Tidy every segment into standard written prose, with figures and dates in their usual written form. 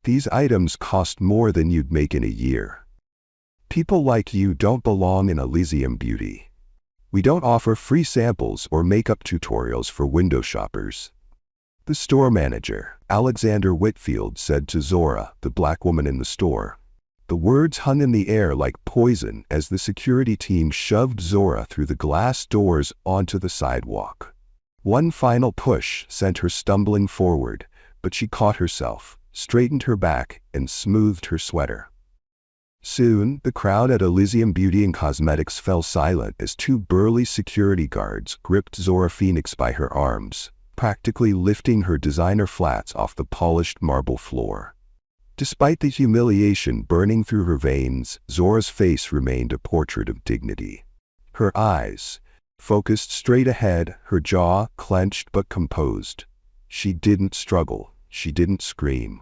These items cost more than you'd make in a year. People like you don't belong in Elysium Beauty. We don't offer free samples or makeup tutorials for window shoppers. The store manager, Alexander Whitfield, said to Zora, the black woman in the store. The words hung in the air like poison as the security team shoved Zora through the glass doors onto the sidewalk. One final push sent her stumbling forward, but she caught herself, straightened her back, and smoothed her sweater. Soon, the crowd at Elysium Beauty and Cosmetics fell silent as two burly security guards gripped Zora Phoenix by her arms, practically lifting her designer flats off the polished marble floor. Despite the humiliation burning through her veins, Zora's face remained a portrait of dignity. Her eyes, focused straight ahead, her jaw clenched but composed. She didn't struggle. She didn't scream.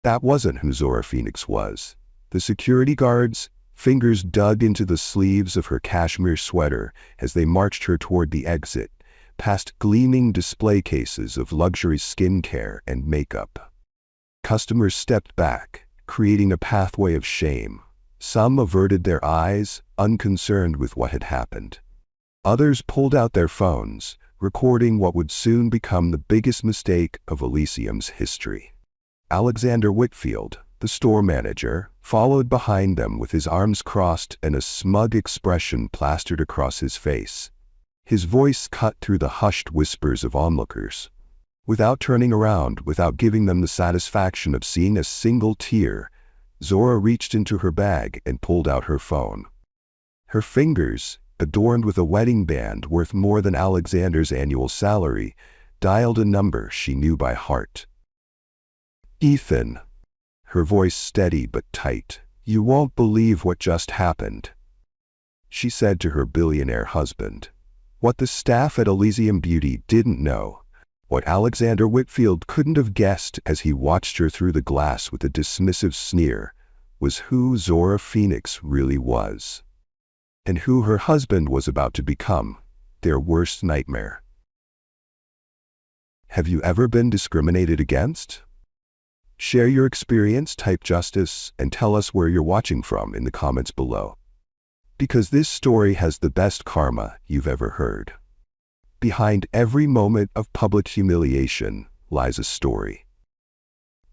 That wasn't who Zora Phoenix was. The security guards' fingers dug into the sleeves of her cashmere sweater as they marched her toward the exit, past gleaming display cases of luxury skincare and makeup. Customers stepped back, creating a pathway of shame. Some averted their eyes, unconcerned with what had happened. Others pulled out their phones, recording what would soon become the biggest mistake of Elysium's history. Alexander Whitfield, the store manager, followed behind them with his arms crossed and a smug expression plastered across his face. His voice cut through the hushed whispers of onlookers. Without turning around, without giving them the satisfaction of seeing a single tear, Zora reached into her bag and pulled out her phone. Her fingers, adorned with a wedding band worth more than Alexander's annual salary, dialed a number she knew by heart. "Ethan." Her voice steady but tight. "You won't believe what just happened," she said to her billionaire husband. What the staff at Elysium Beauty didn't know, what Alexander Whitfield couldn't have guessed as he watched her through the glass with a dismissive sneer, was who Zora Phoenix really was. And who her husband was about to become, their worst nightmare. Have you ever been discriminated against? Share your experience, type justice, and tell us where you're watching from in the comments below. Because this story has the best karma you've ever heard. Behind every moment of public humiliation lies a story.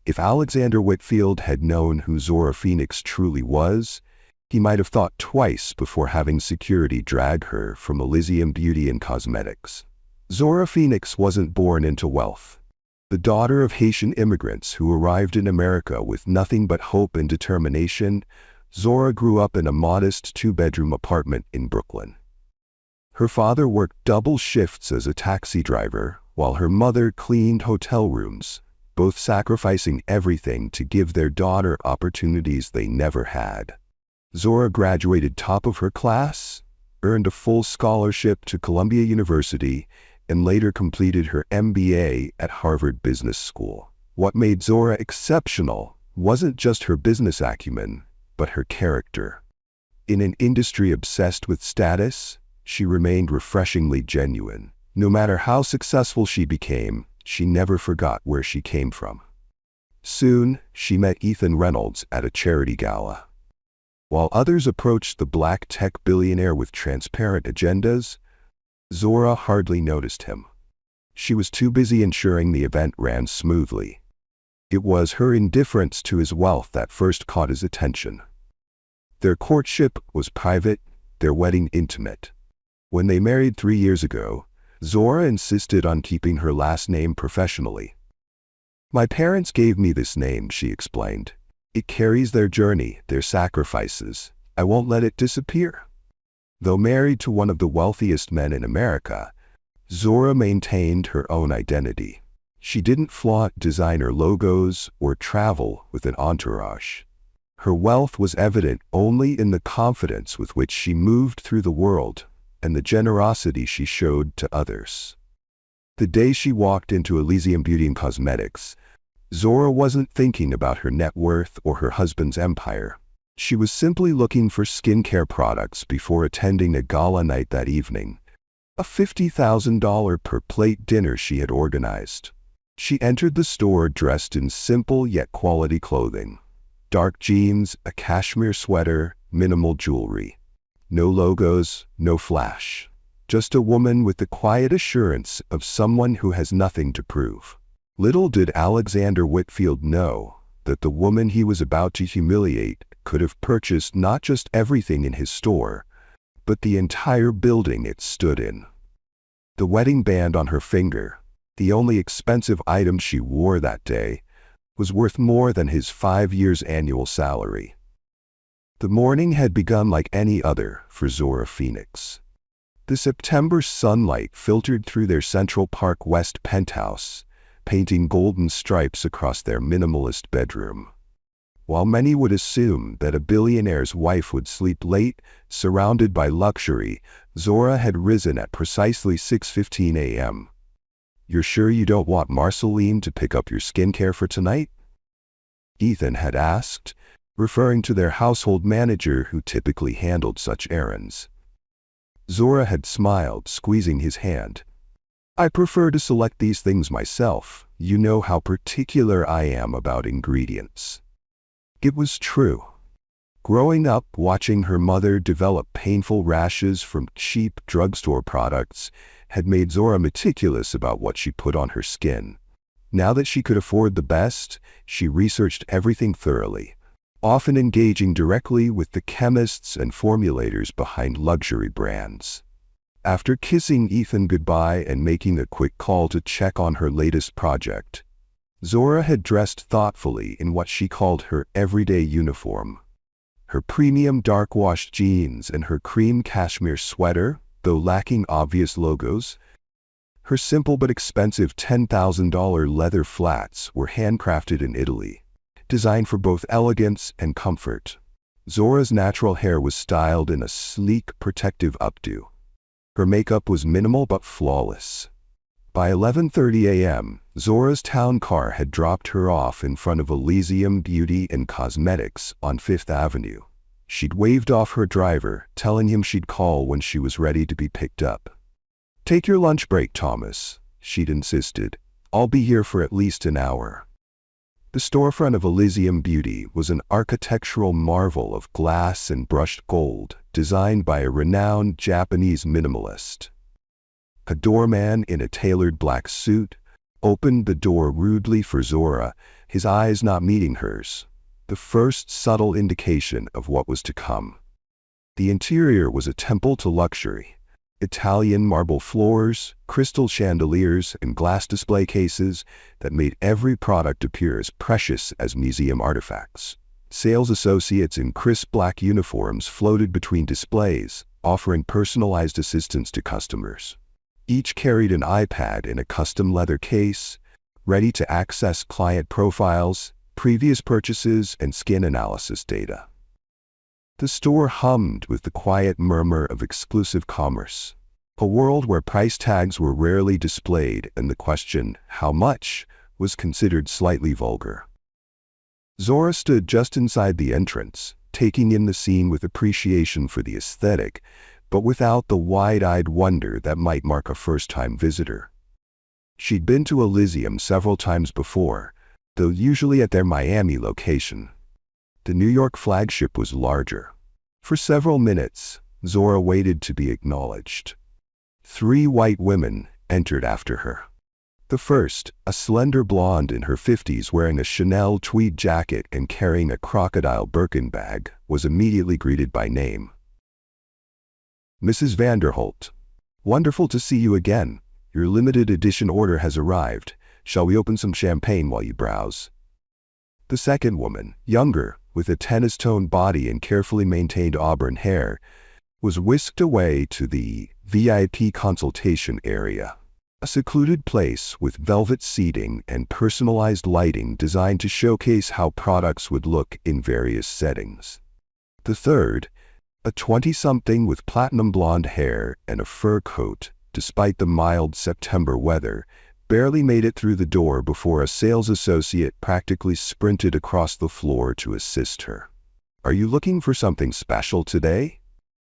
If Alexander Whitfield had known who Zora Phoenix truly was, he might have thought twice before having security drag her from Elysium Beauty and Cosmetics. Zora Phoenix wasn't born into wealth. The daughter of Haitian immigrants who arrived in America with nothing but hope and determination, Zora grew up in a modest two-bedroom apartment in Brooklyn. Her father worked double shifts as a taxi driver, while her mother cleaned hotel rooms, both sacrificing everything to give their daughter opportunities they never had. Zora graduated top of her class, earned a full scholarship to Columbia University, and later completed her MBA at Harvard Business School. What made Zora exceptional wasn't just her business acumen, but her character. In an industry obsessed with status, she remained refreshingly genuine. No matter how successful she became, she never forgot where she came from. Soon, she met Ethan Reynolds at a charity gala. While others approached the black tech billionaire with transparent agendas, Zora hardly noticed him. She was too busy ensuring the event ran smoothly. It was her indifference to his wealth that first caught his attention. Their courtship was private, their wedding intimate. When they married 3 years ago, Zora insisted on keeping her last name professionally. "My parents gave me this name," she explained. "It carries their journey, their sacrifices. I won't let it disappear." Though married to one of the wealthiest men in America, Zora maintained her own identity. She didn't flaunt designer logos or travel with an entourage. Her wealth was evident only in the confidence with which she moved through the world and the generosity she showed to others. The day she walked into Elysium Beauty and Cosmetics, Zora wasn't thinking about her net worth or her husband's empire. She was simply looking for skincare products before attending a gala night that evening, a $50,000 per plate dinner she had organized. She entered the store dressed in simple yet quality clothing. Dark jeans, a cashmere sweater, minimal jewelry. No logos, no flash. Just a woman with the quiet assurance of someone who has nothing to prove. Little did Alexander Whitfield know that the woman he was about to humiliate could have purchased not just everything in his store, but the entire building it stood in. The wedding band on her finger, the only expensive item she wore that day, was worth more than his 5 years' annual salary. The morning had begun like any other for Zora Phoenix. The September sunlight filtered through their Central Park West penthouse, painting golden stripes across their minimalist bedroom. While many would assume that a billionaire's wife would sleep late, surrounded by luxury, Zora had risen at precisely 6:15 a.m. "You're sure you don't want Marceline to pick up your skincare for tonight?" Ethan had asked, referring to their household manager who typically handled such errands. Zora had smiled, squeezing his hand. "I prefer to select these things myself. You know how particular I am about ingredients." It was true. Growing up, watching her mother develop painful rashes from cheap drugstore products had made Zora meticulous about what she put on her skin. Now that she could afford the best, she researched everything thoroughly, often engaging directly with the chemists and formulators behind luxury brands. After kissing Ethan goodbye and making a quick call to check on her latest project, Zora had dressed thoughtfully in what she called her everyday uniform. Her premium dark-washed jeans and her cream cashmere sweater, though lacking obvious logos. Her simple but expensive $10,000 leather flats were handcrafted in Italy, designed for both elegance and comfort. Zora's natural hair was styled in a sleek, protective updo. Her makeup was minimal but flawless. By 11:30 a.m., Zora's town car had dropped her off in front of Elysium Beauty and Cosmetics on 5th Avenue. She'd waved off her driver, telling him she'd call when she was ready to be picked up. "Take your lunch break, Thomas," she'd insisted. "I'll be here for at least an hour." The storefront of Elysium Beauty was an architectural marvel of glass and brushed gold, designed by a renowned Japanese minimalist. A doorman in a tailored black suit opened the door rudely for Zora, his eyes not meeting hers, the first subtle indication of what was to come. The interior was a temple to luxury. Italian marble floors, crystal chandeliers, and glass display cases that made every product appear as precious as museum artifacts. Sales associates in crisp black uniforms floated between displays, offering personalized assistance to customers. Each carried an iPad in a custom leather case, ready to access client profiles, previous purchases, and skin analysis data. The store hummed with the quiet murmur of exclusive commerce, a world where price tags were rarely displayed and the question, "how much?" was considered slightly vulgar. Zora stood just inside the entrance, taking in the scene with appreciation for the aesthetic, but without the wide-eyed wonder that might mark a first-time visitor. She'd been to Elysium several times before, though usually at their Miami location. The New York flagship was larger. For several minutes, Zora waited to be acknowledged. 3 white women entered after her. The first, a slender blonde in her 50s wearing a Chanel tweed jacket and carrying a crocodile Birkin bag, was immediately greeted by name. "Mrs. Vanderholt. Wonderful to see you again. Your limited edition order has arrived. Shall we open some champagne while you browse?" The second woman, younger, with a tennis-toned body and carefully maintained auburn hair, was whisked away to the VIP consultation area, a secluded place with velvet seating and personalized lighting designed to showcase how products would look in various settings. The third, a 20-something with platinum blonde hair and a fur coat, despite the mild September weather, barely made it through the door before a sales associate practically sprinted across the floor to assist her. "Are you looking for something special today?"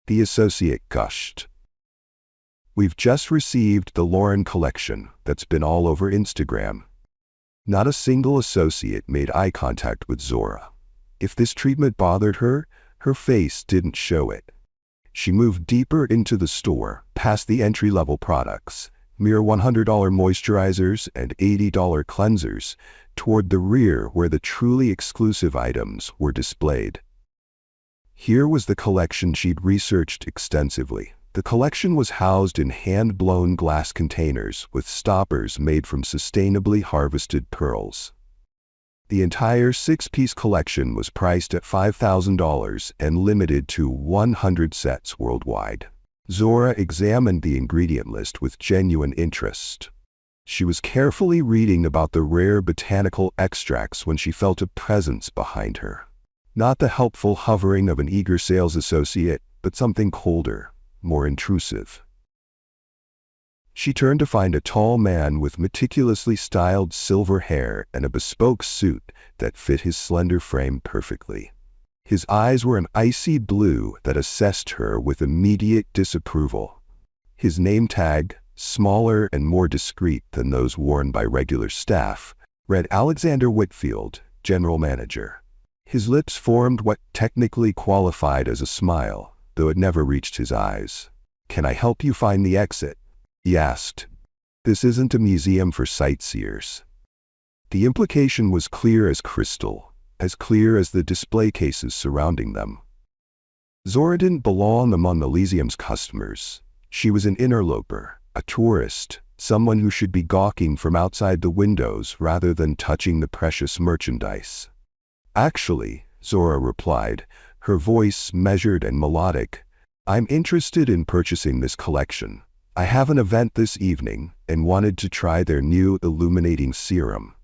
the associate gushed. "We've just received the Lauren collection that's been all over Instagram. Not a single associate made eye contact with Zora. If this treatment bothered her, her face didn't show it. She moved deeper into the store, past the entry-level products, mere $100 moisturizers and $80 cleansers, toward the rear where the truly exclusive items were displayed. Here was the collection she'd researched extensively. The collection was housed in hand-blown glass containers with stoppers made from sustainably harvested pearls. The entire 6-piece collection was priced at $5,000 and limited to 100 sets worldwide. Zora examined the ingredient list with genuine interest. She was carefully reading about the rare botanical extracts when she felt a presence behind her. Not the helpful hovering of an eager sales associate, but something colder, more intrusive. She turned to find a tall man with meticulously styled silver hair and a bespoke suit that fit his slender frame perfectly. His eyes were an icy blue that assessed her with immediate disapproval. His name tag, smaller and more discreet than those worn by regular staff, read Alexander Whitfield, General Manager. His lips formed what technically qualified as a smile, though it never reached his eyes. "Can I help you find the exit?" he asked. "This isn't a museum for sightseers." The implication was clear as crystal, as clear as the display cases surrounding them. Zora didn't belong among Elysium's customers. She was an interloper, a tourist, someone who should be gawking from outside the windows rather than touching the precious merchandise. "Actually," Zora replied, her voice measured and melodic, "I'm interested in purchasing this collection. I have an event this evening and wanted to try their new illuminating serum."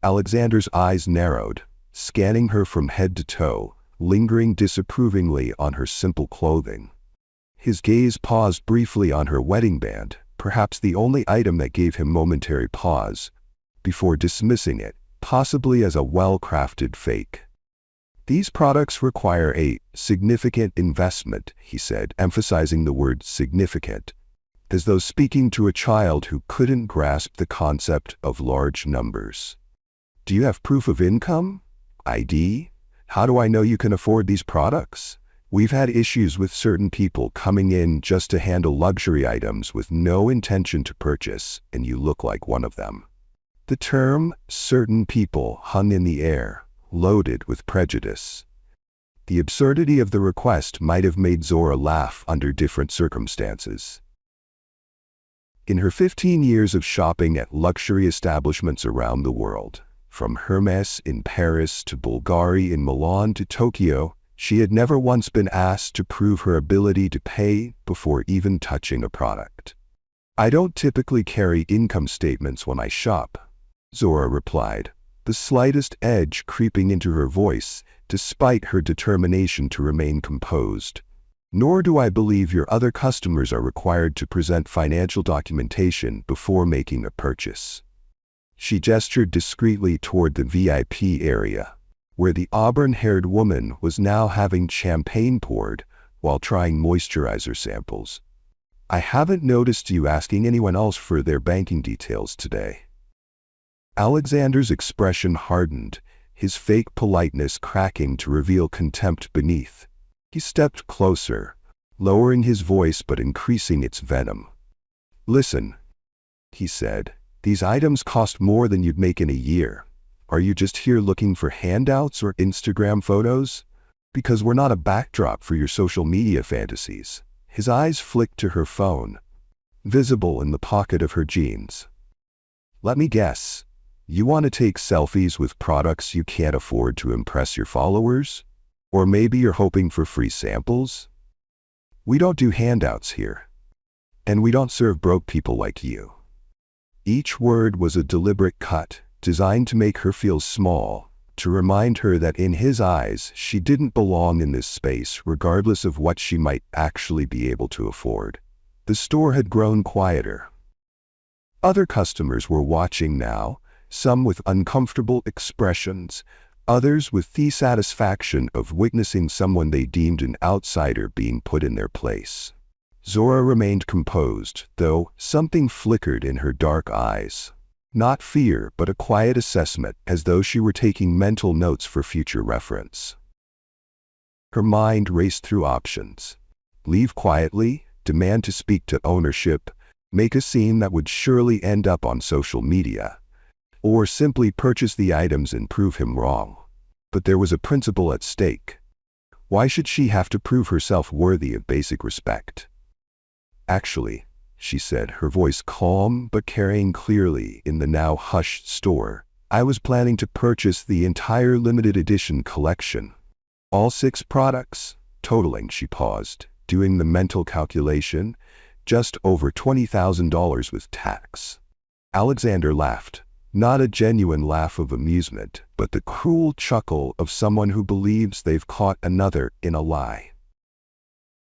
Alexander's eyes narrowed, scanning her from head to toe, lingering disapprovingly on her simple clothing. His gaze paused briefly on her wedding band, perhaps the only item that gave him momentary pause, before dismissing it, possibly as a well-crafted fake. "These products require a significant investment," he said, emphasizing the word significant, as though speaking to a child who couldn't grasp the concept of large numbers. "Do you have proof of income? ID? How do I know you can afford these products? We've had issues with certain people coming in just to handle luxury items with no intention to purchase, and you look like one of them." The term "certain people" hung in the air, loaded with prejudice. The absurdity of the request might have made Zora laugh under different circumstances. In her 15 years of shopping at luxury establishments around the world, from Hermès in Paris to Bulgari in Milan to Tokyo, she had never once been asked to prove her ability to pay before even touching a product. "I don't typically carry income statements when I shop," Zora replied, the slightest edge creeping into her voice, despite her determination to remain composed. "Nor do I believe your other customers are required to present financial documentation before making a purchase." She gestured discreetly toward the VIP area, where the auburn-haired woman was now having champagne poured while trying moisturizer samples. "I haven't noticed you asking anyone else for their banking details today." Alexander's expression hardened, his fake politeness cracking to reveal contempt beneath. He stepped closer, lowering his voice but increasing its venom. "Listen," he said, "these items cost more than you'd make in a year. Are you just here looking for handouts or Instagram photos? Because we're not a backdrop for your social media fantasies." His eyes flicked to her phone, visible in the pocket of her jeans. "Let me guess. You want to take selfies with products you can't afford to impress your followers? Or maybe you're hoping for free samples? We don't do handouts here. And we don't serve broke people like you." Each word was a deliberate cut, designed to make her feel small, to remind her that in his eyes she didn't belong in this space regardless of what she might actually be able to afford. The store had grown quieter. Other customers were watching now, some with uncomfortable expressions, others with the satisfaction of witnessing someone they deemed an outsider being put in their place. Zora remained composed, though something flickered in her dark eyes. Not fear, but a quiet assessment, as though she were taking mental notes for future reference. Her mind raced through options. Leave quietly, demand to speak to ownership, make a scene that would surely end up on social media, or simply purchase the items and prove him wrong. But there was a principle at stake. Why should she have to prove herself worthy of basic respect? Actually, she said, her voice calm but carrying clearly in the now hushed store, I was planning to purchase the entire limited edition collection. All 6 products, totaling, she paused, doing the mental calculation, just over $20,000 with tax. Alexander laughed, not a genuine laugh of amusement, but the cruel chuckle of someone who believes they've caught another in a lie.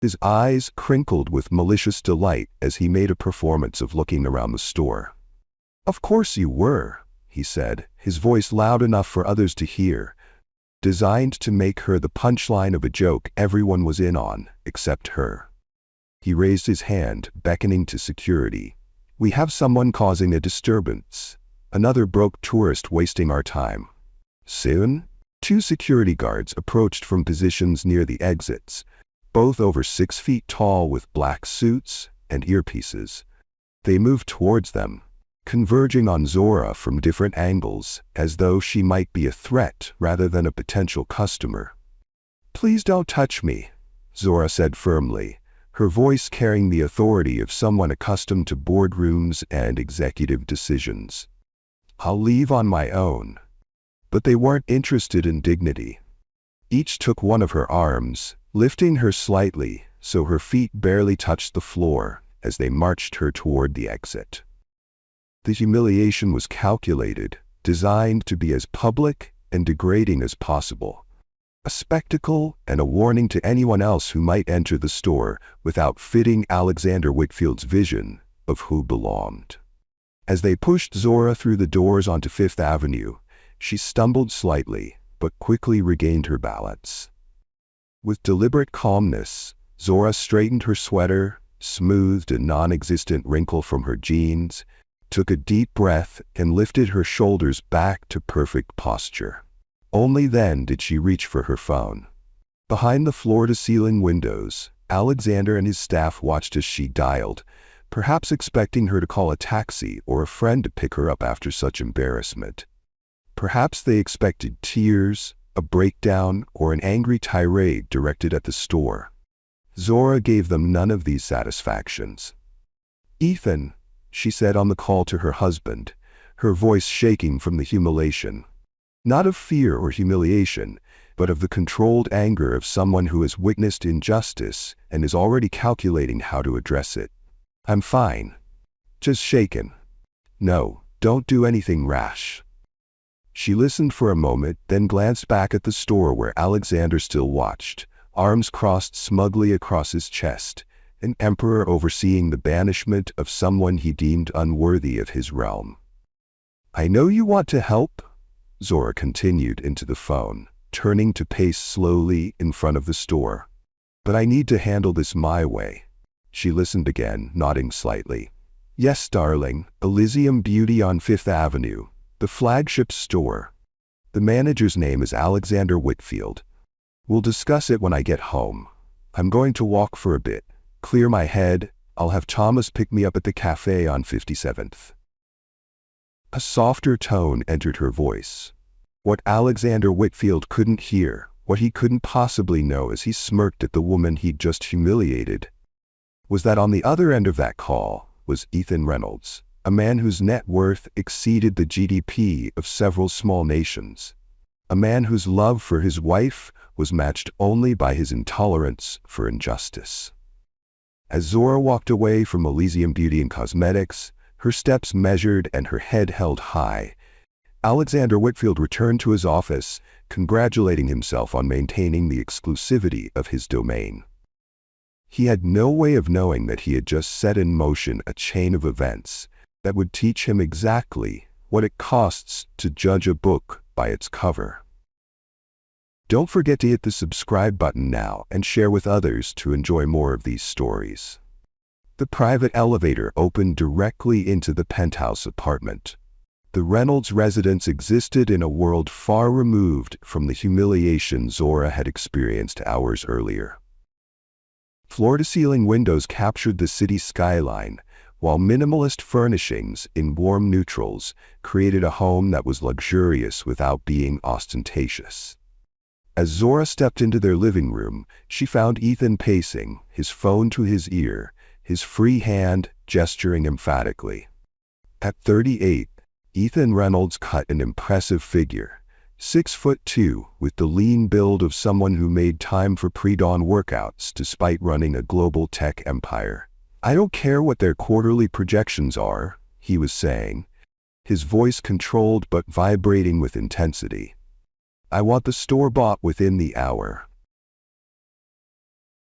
His eyes crinkled with malicious delight as he made a performance of looking around the store. Of course you were, he said, his voice loud enough for others to hear, designed to make her the punchline of a joke everyone was in on, except her. He raised his hand, beckoning to security. We have someone causing a disturbance. Another broke tourist wasting our time. Soon, 2 security guards approached from positions near the exits, both over 6 feet tall with black suits and earpieces. They moved towards them, converging on Zora from different angles, as though she might be a threat rather than a potential customer. Please don't touch me, Zora said firmly, her voice carrying the authority of someone accustomed to boardrooms and executive decisions. I'll leave on my own. But they weren't interested in dignity. Each took one of her arms, lifting her slightly so her feet barely touched the floor as they marched her toward the exit. The humiliation was calculated, designed to be as public and degrading as possible. A spectacle and a warning to anyone else who might enter the store without fitting Alexander Whitfield's vision of who belonged. As they pushed Zora through the doors onto Fifth Avenue, she stumbled slightly, but quickly regained her balance. With deliberate calmness, Zora straightened her sweater, smoothed a non-existent wrinkle from her jeans, took a deep breath, and lifted her shoulders back to perfect posture. Only then did she reach for her phone. Behind the floor-to-ceiling windows, Alexander and his staff watched as she dialed, perhaps expecting her to call a taxi or a friend to pick her up after such embarrassment. Perhaps they expected tears, a breakdown, or an angry tirade directed at the store. Zora gave them none of these satisfactions. Ethan, she said on the call to her husband, her voice shaking from the humiliation. Not of fear or humiliation, but of the controlled anger of someone who has witnessed injustice and is already calculating how to address it. I'm fine. Just shaken. No, don't do anything rash. She listened for a moment, then glanced back at the store where Alexander still watched, arms crossed smugly across his chest, an emperor overseeing the banishment of someone he deemed unworthy of his realm. I know you want to help, Zora continued into the phone, turning to pace slowly in front of the store. But I need to handle this my way. She listened again, nodding slightly. Yes, darling, Elysium Beauty on Fifth Avenue, the flagship store. The manager's name is Alexander Whitfield. We'll discuss it when I get home. I'm going to walk for a bit, clear my head. I'll have Thomas pick me up at the cafe on 57th. A softer tone entered her voice. What Alexander Whitfield couldn't hear, what he couldn't possibly know as he smirked at the woman he'd just humiliated, was that on the other end of that call was Ethan Reynolds, a man whose net worth exceeded the GDP of several small nations, a man whose love for his wife was matched only by his intolerance for injustice. As Zora walked away from Elysium Beauty and Cosmetics, her steps measured and her head held high, Alexander Whitfield returned to his office, congratulating himself on maintaining the exclusivity of his domain. He had no way of knowing that he had just set in motion a chain of events that would teach him exactly what it costs to judge a book by its cover. Don't forget to hit the subscribe button now and share with others to enjoy more of these stories. The private elevator opened directly into the penthouse apartment. The Reynolds residence existed in a world far removed from the humiliation Zora had experienced hours earlier. Floor-to-ceiling windows captured the city skyline, while minimalist furnishings in warm neutrals created a home that was luxurious without being ostentatious. As Zora stepped into their living room, she found Ethan pacing, his phone to his ear, his free hand gesturing emphatically. At 38, Ethan Reynolds cut an impressive figure, 6'2", with the lean build of someone who made time for pre-dawn workouts despite running a global tech empire. "I don't care what their quarterly projections are," he was saying, his voice controlled but vibrating with intensity. "I want the store-bought within the hour."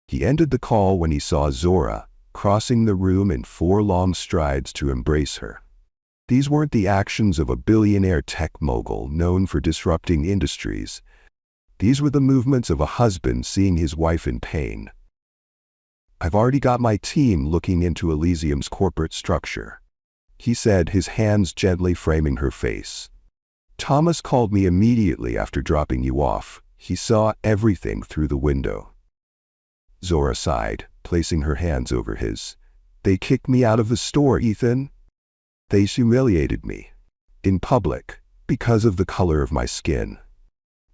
He ended the call when he saw Zora, crossing the room in 4 long strides to embrace her. These weren't the actions of a billionaire tech mogul known for disrupting industries. These were the movements of a husband seeing his wife in pain. "I've already got my team looking into Elysium's corporate structure," he said, his hands gently framing her face. "Thomas called me immediately after dropping you off. He saw everything through the window." Zora sighed, placing her hands over his. "They kicked me out of the store, Ethan. They humiliated me. In public, because of the color of my skin."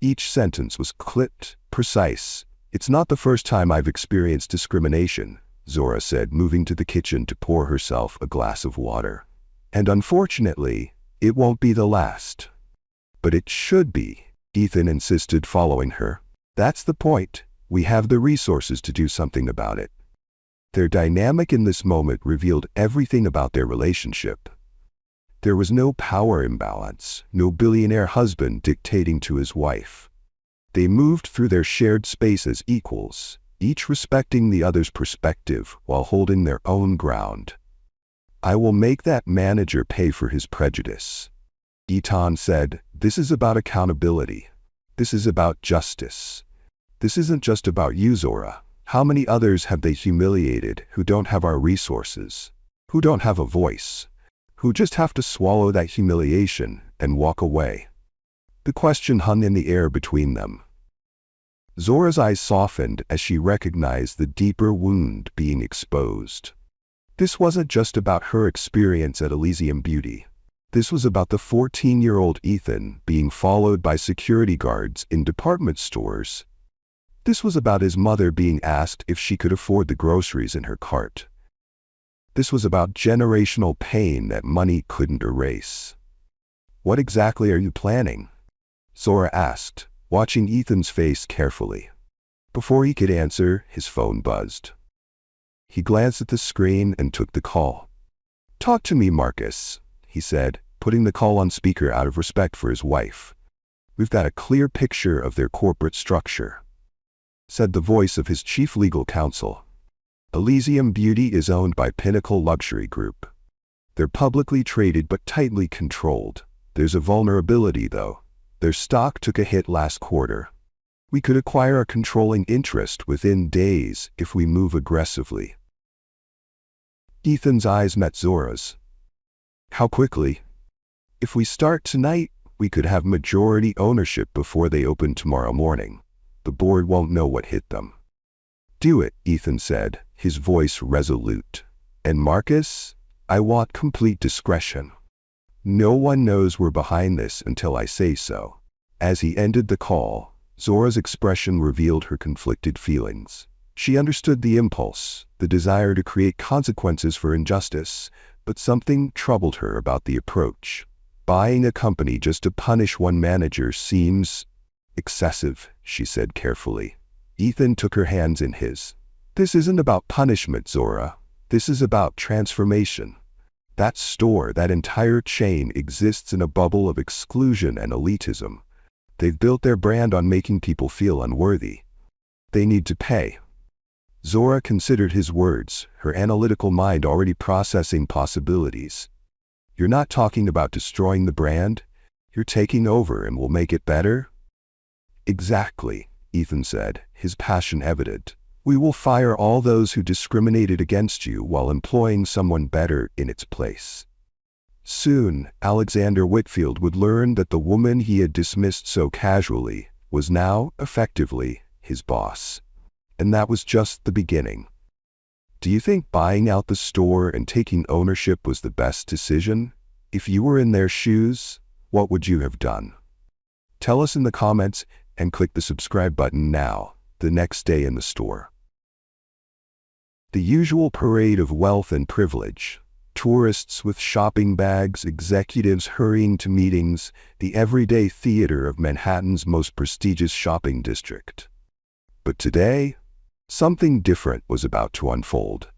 Each sentence was clipped, precise. "It's not the first time I've experienced discrimination," Zora said, moving to the kitchen to pour herself a glass of water. "And unfortunately, it won't be the last." "But it should be," Ethan insisted, following her. "That's the point. We have the resources to do something about it." Their dynamic in this moment revealed everything about their relationship. There was no power imbalance, no billionaire husband dictating to his wife. They moved through their shared space as equals, each respecting the other's perspective while holding their own ground. "I will make that manager pay for his prejudice," Ethan said. "This is about accountability. This is about justice. This isn't just about you, Zora. How many others have they humiliated who don't have our resources, who don't have a voice, who just have to swallow that humiliation and walk away?" The question hung in the air between them. Zora's eyes softened as she recognized the deeper wound being exposed. This wasn't just about her experience at Elysium Beauty. This was about the 14-year-old Ethan being followed by security guards in department stores. This was about his mother being asked if she could afford the groceries in her cart. This was about generational pain that money couldn't erase. "What exactly are you planning?" Zora asked, watching Ethan's face carefully. Before he could answer, his phone buzzed. He glanced at the screen and took the call. "Talk to me, Marcus," he said, putting the call on speaker out of respect for his wife. "We've got a clear picture of their corporate structure," said the voice of his chief legal counsel. "Elysium Beauty is owned by Pinnacle Luxury Group. They're publicly traded but tightly controlled. There's a vulnerability, though. Their stock took a hit last quarter. We could acquire a controlling interest within days if we move aggressively." Ethan's eyes met Zora's. "How quickly?" "If we start tonight, we could have majority ownership before they open tomorrow morning. The board won't know what hit them." "Do it," Ethan said, his voice resolute. "And Marcus, I want complete discretion. No one knows we're behind this until I say so." As he ended the call, Zora's expression revealed her conflicted feelings. She understood the impulse, the desire to create consequences for injustice, but something troubled her about the approach. Buying a company just to punish one manager seems excessive, she said carefully. Ethan took her hands in his. "This isn't about punishment, Zora. This is about transformation. That store, that entire chain exists in a bubble of exclusion and elitism. They've built their brand on making people feel unworthy. They need to pay." Zora considered his words, her analytical mind already processing possibilities. "You're not talking about destroying the brand? You're taking over and will make it better?" "Exactly," Ethan said, his passion evident. "We will fire all those who discriminated against you while employing someone better in its place." Soon, Alexander Whitfield would learn that the woman he had dismissed so casually was now, effectively, his boss. And that was just the beginning. Do you think buying out the store and taking ownership was the best decision? If you were in their shoes, what would you have done? Tell us in the comments and click the subscribe button now, the next day in the store. The usual parade of wealth and privilege. Tourists with shopping bags, executives hurrying to meetings, the everyday theater of Manhattan's most prestigious shopping district. But today, something different was about to unfold.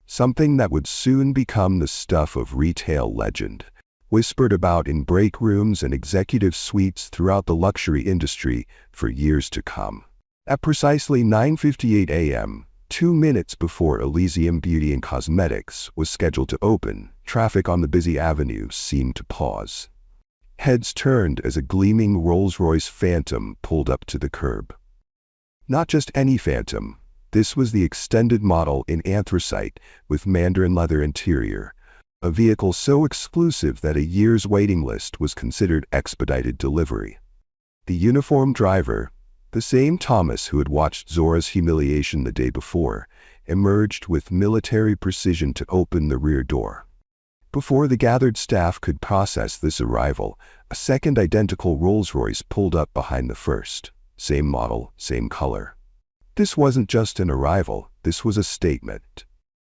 Something that would soon become the stuff of retail legend, whispered about in break rooms and executive suites throughout the luxury industry for years to come. At precisely 9:58 a.m., 2 minutes before Elysium Beauty and Cosmetics was scheduled to open, traffic on the busy avenue seemed to pause. Heads turned as a gleaming Rolls-Royce Phantom pulled up to the curb. Not just any Phantom. This was the extended model in anthracite with mandarin leather interior, a vehicle so exclusive that a year's waiting list was considered expedited delivery. The uniformed driver, the same Thomas who had watched Zora's humiliation the day before, emerged with military precision to open the rear door. Before the gathered staff could process this arrival, a second identical Rolls-Royce pulled up behind the first. Same model, same color. This wasn't just an arrival, this was a statement.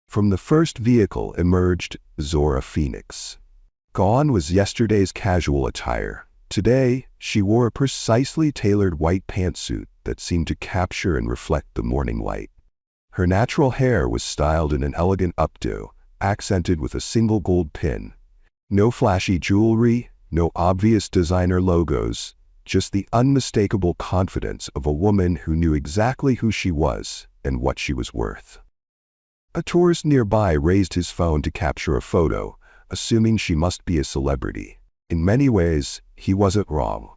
From the first vehicle emerged Zora Phoenix. Gone was yesterday's casual attire. Today, she wore a precisely tailored white pantsuit that seemed to capture and reflect the morning light. Her natural hair was styled in an elegant updo, accented with a single gold pin. No flashy jewelry, no obvious designer logos, just the unmistakable confidence of a woman who knew exactly who she was and what she was worth. A tourist nearby raised his phone to capture a photo, assuming she must be a celebrity. In many ways, he wasn't wrong.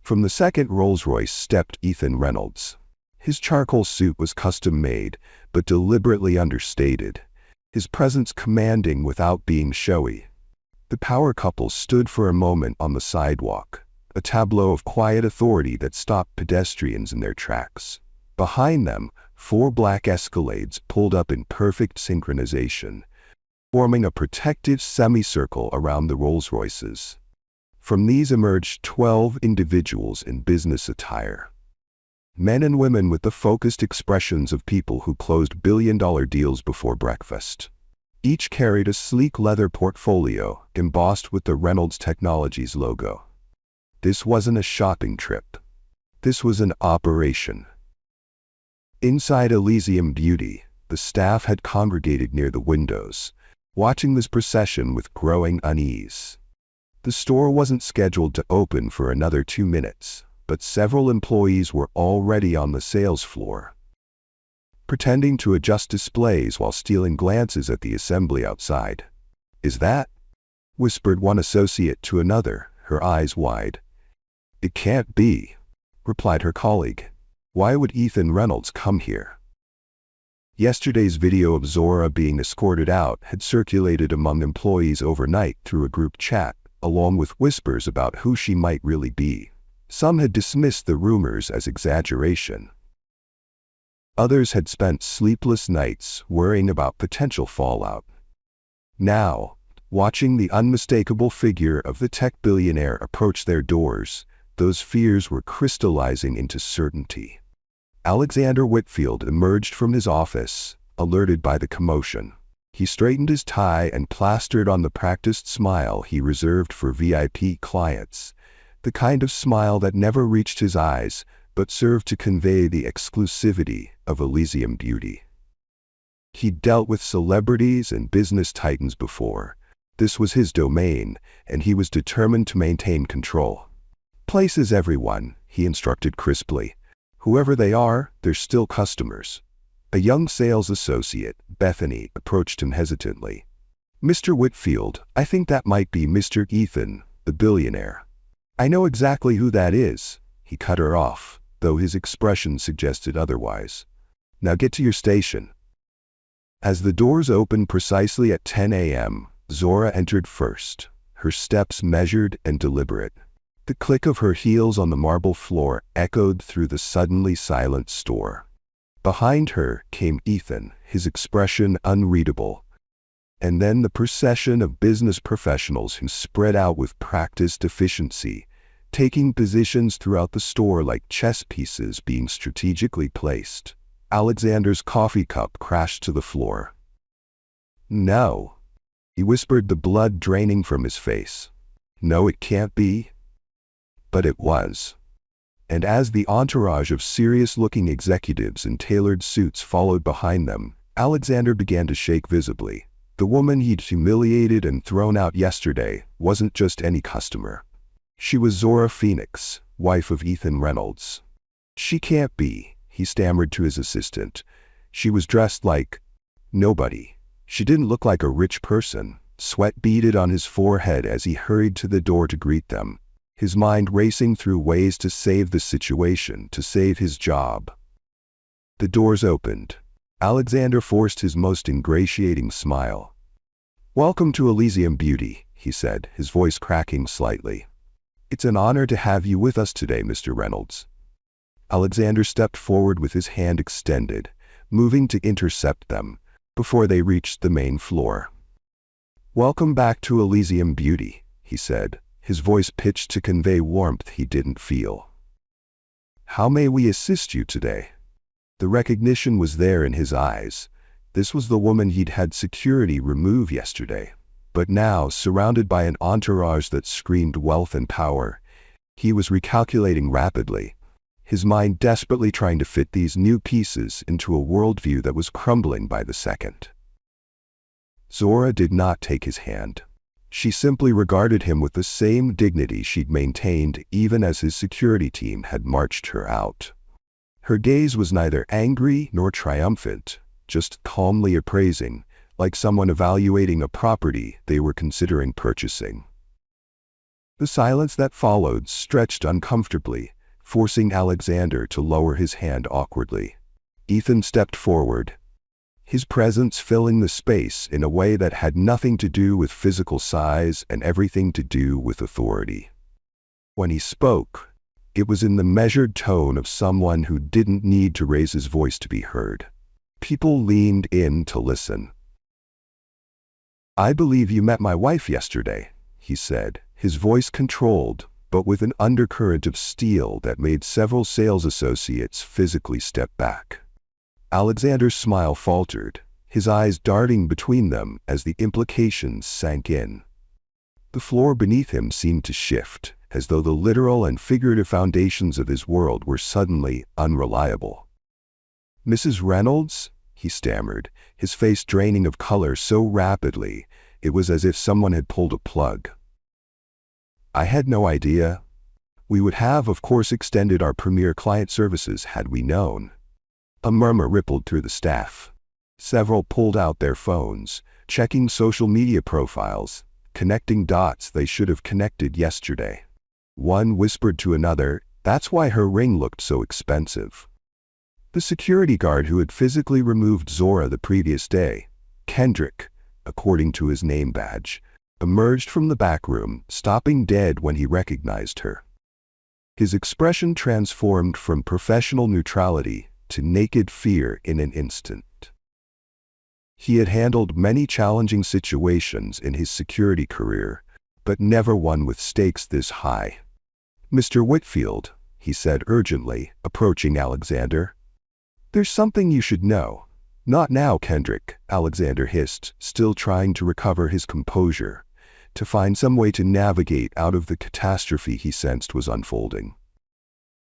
From the second Rolls-Royce stepped Ethan Reynolds. His charcoal suit was custom-made, but deliberately understated, his presence commanding without being showy. The power couple stood for a moment on the sidewalk, a tableau of quiet authority that stopped pedestrians in their tracks. Behind them, 4 black Escalades pulled up in perfect synchronization, forming a protective semicircle around the Rolls-Royces. From these emerged 12 individuals in business attire. Men and women with the focused expressions of people who closed billion-dollar deals before breakfast. Each carried a sleek leather portfolio embossed with the Reynolds Technologies logo. This wasn't a shopping trip. This was an operation. Inside Elysium Beauty, the staff had congregated near the windows, watching this procession with growing unease. The store wasn't scheduled to open for another 2 minutes, but several employees were already on the sales floor, pretending to adjust displays while stealing glances at the assembly outside. "Is that?" whispered one associate to another, her eyes wide. "It can't be," replied her colleague. "Why would Ethan Reynolds come here?" Yesterday's video of Zora being escorted out had circulated among employees overnight through a group chat, along with whispers about who she might really be. Some had dismissed the rumors as exaggeration. Others had spent sleepless nights worrying about potential fallout. Now, watching the unmistakable figure of the tech billionaire approach their doors, those fears were crystallizing into certainty. Alexander Whitfield emerged from his office, alerted by the commotion. He straightened his tie and plastered on the practiced smile he reserved for VIP clients, the kind of smile that never reached his eyes but served to convey the exclusivity of Elysium Beauty. He'd dealt with celebrities and business titans before. This was his domain, and he was determined to maintain control. "Places everyone," he instructed crisply. "Whoever they are, they're still customers." A young sales associate, Bethany, approached him hesitantly. "Mr. Whitfield, I think that might be Mr. Ethan, the billionaire." "I know exactly who that is," he cut her off, though his expression suggested otherwise. "Now get to your station." As the doors opened precisely at 10 a.m., Zora entered first. her steps measured and deliberate. The click of her heels on the marble floor echoed through the suddenly silent store. Behind her came Ethan, his expression unreadable. And then the procession of business professionals who spread out with practiced efficiency, taking positions throughout the store like chess pieces being strategically placed. Alexander's coffee cup crashed to the floor. "No," he whispered, the blood draining from his face. "No, it can't be." But it was. And as the entourage of serious-looking executives in tailored suits followed behind them, Alexander began to shake visibly. The woman he'd humiliated and thrown out yesterday wasn't just any customer. She was Zora Phoenix, wife of Ethan Reynolds. "She can't be," he stammered to his assistant. "She was dressed like nobody. She didn't look like a rich person." Sweat beaded on his forehead as he hurried to the door to greet them, his mind racing through ways to save the situation, to save his job. The doors opened. Alexander forced his most ingratiating smile. "Welcome to Elysium Beauty," he said, his voice cracking slightly. "It's an honor to have you with us today, Mr. Reynolds." Alexander stepped forward with his hand extended, moving to intercept them before they reached the main floor. "Welcome back to Elysium Beauty," he said, his voice pitched to convey warmth he didn't feel. "How may we assist you today?" The recognition was there in his eyes. This was the woman he'd had security remove yesterday. But now, surrounded by an entourage that screamed wealth and power, he was recalculating rapidly, his mind desperately trying to fit these new pieces into a worldview that was crumbling by the second. Zora did not take his hand. She simply regarded him with the same dignity she'd maintained even as his security team had marched her out. Her gaze was neither angry nor triumphant, just calmly appraising, like someone evaluating a property they were considering purchasing. The silence that followed stretched uncomfortably, forcing Alexander to lower his hand awkwardly. Ethan stepped forward, his presence filling the space in a way that had nothing to do with physical size and everything to do with authority. When he spoke, it was in the measured tone of someone who didn't need to raise his voice to be heard. People leaned in to listen. "I believe you met my wife yesterday," he said, his voice controlled, but with an undercurrent of steel that made several sales associates physically step back. Alexander's smile faltered, his eyes darting between them as the implications sank in. The floor beneath him seemed to shift, as though the literal and figurative foundations of his world were suddenly unreliable. "Mrs. Reynolds?" he stammered, his face draining of color so rapidly it was as if someone had pulled a plug. "I had no idea. We would have, of course, extended our premier client services had we known." A murmur rippled through the staff. Several pulled out their phones, checking social media profiles, connecting dots they should have connected yesterday. One whispered to another, "That's why her ring looked so expensive." The security guard who had physically removed Zora the previous day, Kendrick, according to his name badge, emerged from the back room, stopping dead when he recognized her. His expression transformed from professional neutrality to naked fear in an instant. He had handled many challenging situations in his security career, but never one with stakes this high. "Mr. Whitfield," he said urgently, approaching Alexander. "There's something you should know." "Not now, Kendrick," Alexander hissed, still trying to recover his composure, to find some way to navigate out of the catastrophe he sensed was unfolding.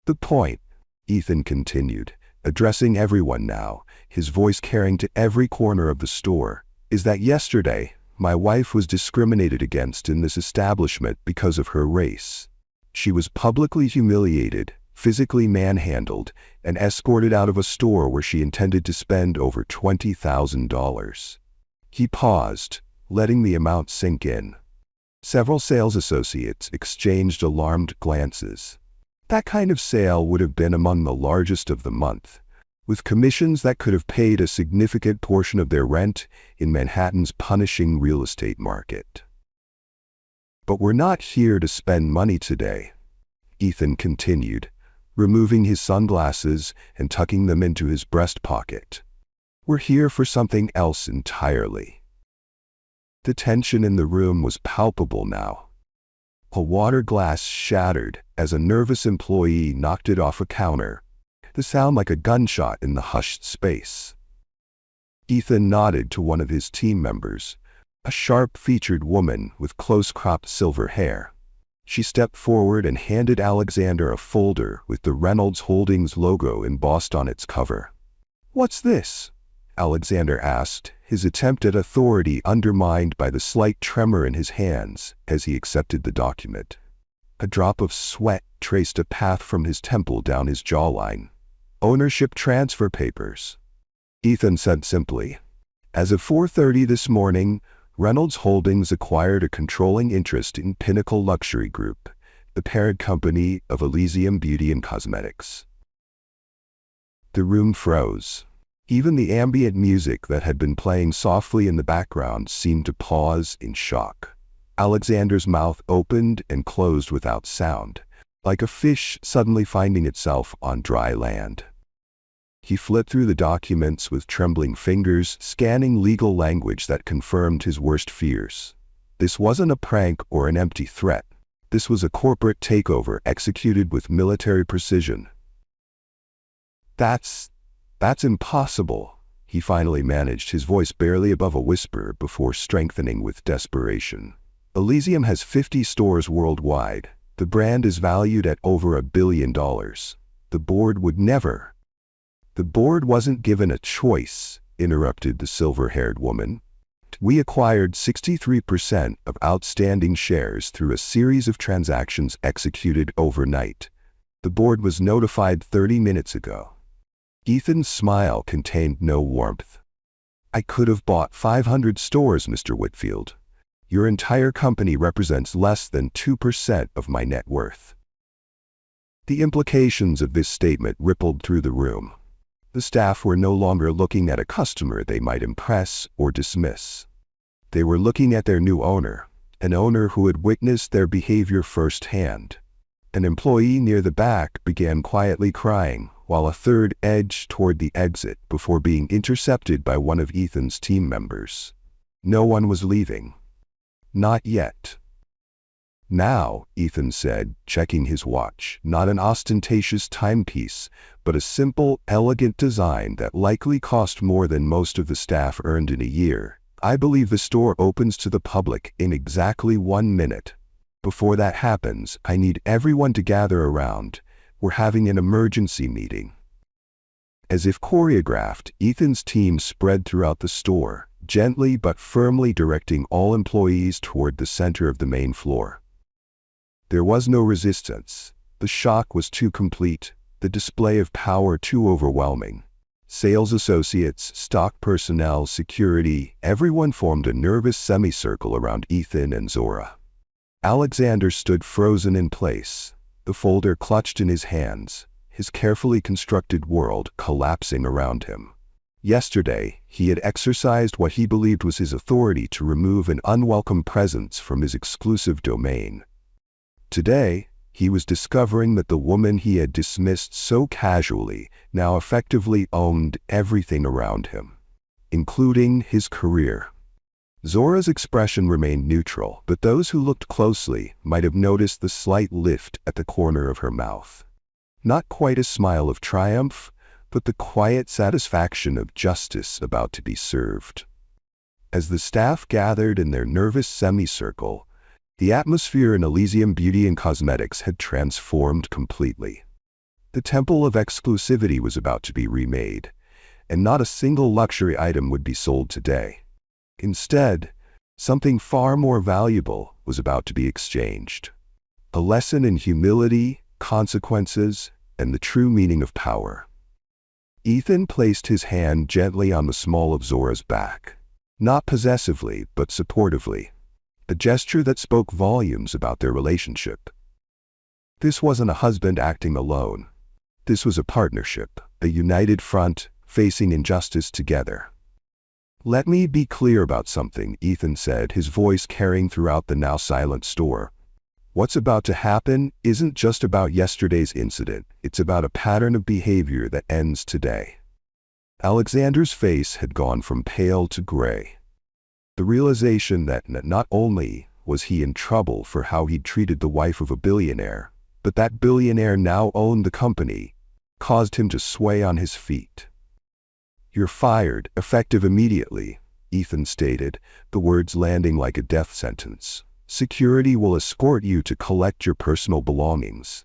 "The point," Ethan continued, addressing everyone now, his voice carrying to every corner of the store, "is that yesterday, my wife was discriminated against in this establishment because of her race. She was publicly humiliated, physically manhandled, and escorted out of a store where she intended to spend over $20,000. He paused, letting the amount sink in. Several sales associates exchanged alarmed glances. That kind of sale would have been among the largest of the month, with commissions that could have paid a significant portion of their rent in Manhattan's punishing real estate market. But we're not here to spend money today, Ethan continued, removing his sunglasses and tucking them into his breast pocket. We're here for something else entirely. The tension in the room was palpable now. A water glass shattered as a nervous employee knocked it off a counter, the sound like a gunshot in the hushed space. Ethan nodded to one of his team members, a sharp-featured woman with close-cropped silver hair. She stepped forward and handed Alexander a folder with the Reynolds Holdings logo embossed on its cover. "What's this?" Alexander asked, his attempt at authority undermined by the slight tremor in his hands as he accepted the document. A drop of sweat traced a path from his temple down his jawline. "Ownership transfer papers," Ethan said simply. As of 4:30 this morning, Reynolds Holdings acquired a controlling interest in Pinnacle Luxury Group, the parent company of Elysium Beauty and Cosmetics. The room froze. Even the ambient music that had been playing softly in the background seemed to pause in shock. Alexander's mouth opened and closed without sound, like a fish suddenly finding itself on dry land. He flipped through the documents with trembling fingers, scanning legal language that confirmed his worst fears. This wasn't a prank or an empty threat. This was a corporate takeover executed with military precision. That's impossible," he finally managed, his voice barely above a whisper before strengthening with desperation. "Elysium has 50 stores worldwide. The brand is valued at over $1 billion. The board would never." "The board wasn't given a choice," interrupted the silver-haired woman. "We acquired 63% of outstanding shares through a series of transactions executed overnight. The board was notified 30 minutes ago." Ethan's smile contained no warmth. "I could have bought 500 stores, Mr. Whitfield. Your entire company represents less than 2% of my net worth." The implications of this statement rippled through the room. The staff were no longer looking at a customer they might impress or dismiss. They were looking at their new owner, an owner who had witnessed their behavior firsthand. An employee near the back began quietly crying, while a third edged toward the exit before being intercepted by one of Ethan's team members. No one was leaving. Not yet. "Now," Ethan said, checking his watch, "not an ostentatious timepiece, but a simple, elegant design that likely cost more than most of the staff earned in a year. I believe the store opens to the public in exactly 1 minute. Before that happens, I need everyone to gather around. We're having an emergency meeting." As if choreographed, Ethan's team spread throughout the store, gently but firmly directing all employees toward the center of the main floor. There was no resistance. The shock was too complete, the display of power too overwhelming. Sales associates, stock personnel, security, everyone formed a nervous semicircle around Ethan and Zora. Alexander stood frozen in place, the folder clutched in his hands, his carefully constructed world collapsing around him. Yesterday, he had exercised what he believed was his authority to remove an unwelcome presence from his exclusive domain. Today, he was discovering that the woman he had dismissed so casually now effectively owned everything around him, including his career. Zora's expression remained neutral, but those who looked closely might have noticed the slight lift at the corner of her mouth. Not quite a smile of triumph, but the quiet satisfaction of justice about to be served. As the staff gathered in their nervous semicircle, the atmosphere in Elysium Beauty and Cosmetics had transformed completely. The temple of exclusivity was about to be remade, and not a single luxury item would be sold today. Instead, something far more valuable was about to be exchanged. A lesson in humility, consequences, and the true meaning of power. Ethan placed his hand gently on the small of Zora's back, not possessively but supportively, a gesture that spoke volumes about their relationship. This wasn't a husband acting alone. This was a partnership, a united front, facing injustice together. "Let me be clear about something," Ethan said, his voice carrying throughout the now silent store. "What's about to happen isn't just about yesterday's incident. It's about a pattern of behavior that ends today." Alexander's face had gone from pale to gray. The realization that not only was he in trouble for how he'd treated the wife of a billionaire, but that billionaire now owned the company, caused him to sway on his feet. "You're fired, effective immediately," Ethan stated, the words landing like a death sentence. "Security will escort you to collect your personal belongings."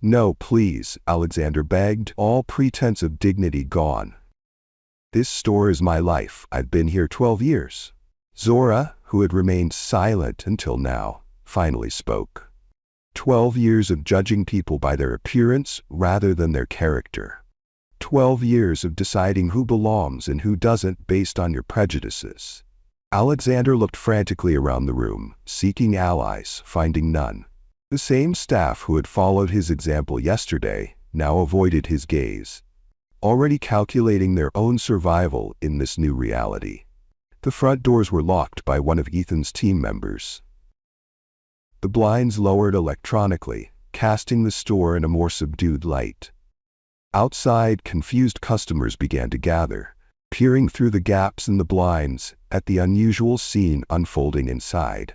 "No, please," Alexander begged, all pretense of dignity gone. "This store is my life. I've been here 12 years. Zora, who had remained silent until now, finally spoke. 12 years of judging people by their appearance rather than their character. 12 years of deciding who belongs and who doesn't based on your prejudices. Alexander looked frantically around the room, seeking allies, finding none. The same staff who had followed his example yesterday now avoided his gaze, already calculating their own survival in this new reality. The front doors were locked by one of Ethan's team members. The blinds lowered electronically, casting the store in a more subdued light. Outside, confused customers began to gather, peering through the gaps in the blinds at the unusual scene unfolding inside.